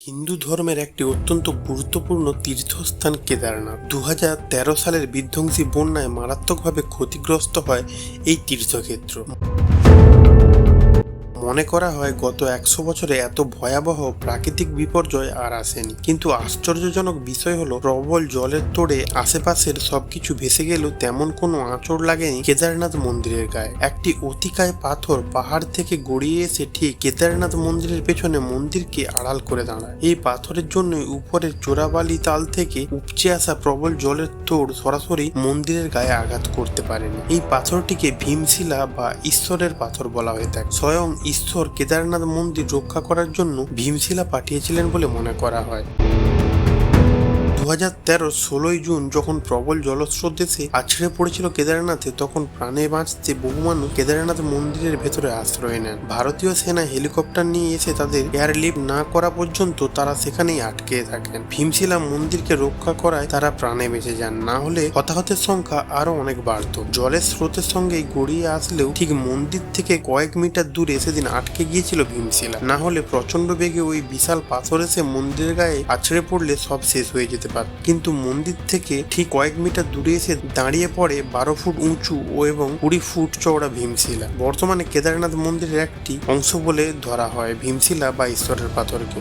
হিন্দু ধর্মের একটি অত্যন্ত গুরুত্বপূর্ণ তীর্থস্থান কেদারনাথ। 2013 সালের বিধ্বংসী বন্যায় মারাত্মকভাবে ক্ষতিগ্রস্ত হয় এই তীর্থক্ষেত্র। মনে করা হয় গত 100 বছরে এত ভয়াবহ প্রাকৃতিক বিপর্যয় আর আসেনি। কিন্তু আশ্চর্যজনক বিষয় হলো, প্রবল জলের তোড়ে আশেপাশের সবকিছু ভেসে গেলেও তেমন কোনো আঁচড় লাগেনি কেদারনাথ মন্দিরের গায়ে। একটি অতিকায় পাথর পাহাড় থেকে গড়িয়ে এসে ঠিক কেদারনাথ মন্দিরের পেছনে মন্দিরকে আড়াল করে দাঁড়ায়। এই পাথরের জন্য উপরের চোরাবালি তাল থেকে উপচে আসা প্রবল জলের তোড় সরাসরি মন্দিরের গায়ে আঘাত করতে পারেনি। এই পাথরটিকে ভীমশিলা বা ঈশ্বরের পাথর বলা হয়ে থাকে। স্বয়ং ঈশ্বর কেদারনাথ মন্দির রক্ষা করার জন্য ভীমশিলা পাঠিয়েছিলেন বলে মনে করা হয়। 2013 16 জুন যখন প্রবল জলস্রোত এসে আছড়ে পড়েছিল কেদারনাথে, তখন প্রাণে বাঁচতে বহু মানুষ কেদারনাথ মন্দিরের ভেতরে আশ্রয় নেন। ভারতীয় সেনা হেলিকপ্টার নিয়ে এসে তাদের এয়ারলিফট না করা পর্যন্ত তারা সেখানেই আটকে থাকেন। ভীমশিলা মন্দিরকে রক্ষা করায় তারা প্রাণে বেঁচে যান, না হলে হতাহতের সংখ্যা আরো অনেক বাড়ত। জলের স্রোতের সঙ্গে গড়িয়ে আসলেও ঠিক মন্দির থেকে কয়েক মিটার দূরে সেদিন আটকে গিয়েছিল ভীমশিলা, না হলে প্রচন্ড বেগে ওই বিশাল পাথর এসে মন্দিরের গায়ে আছড়ে পড়লে সব শেষ হয়ে যেতে পারে। কিন্তু মন্দির থেকে ঠিক কয়েক মিটার দূরে এসে দাঁড়িয়ে পড়ে 12 ফুট উঁচু এবং 20 ফুট চওড়া ভীমশিলা। বর্তমানে কেদারনাথ মন্দিরের একটি অংশ বলে ধরা হয় ভীমশিলা বা ঈশ্বরের পাথরকে।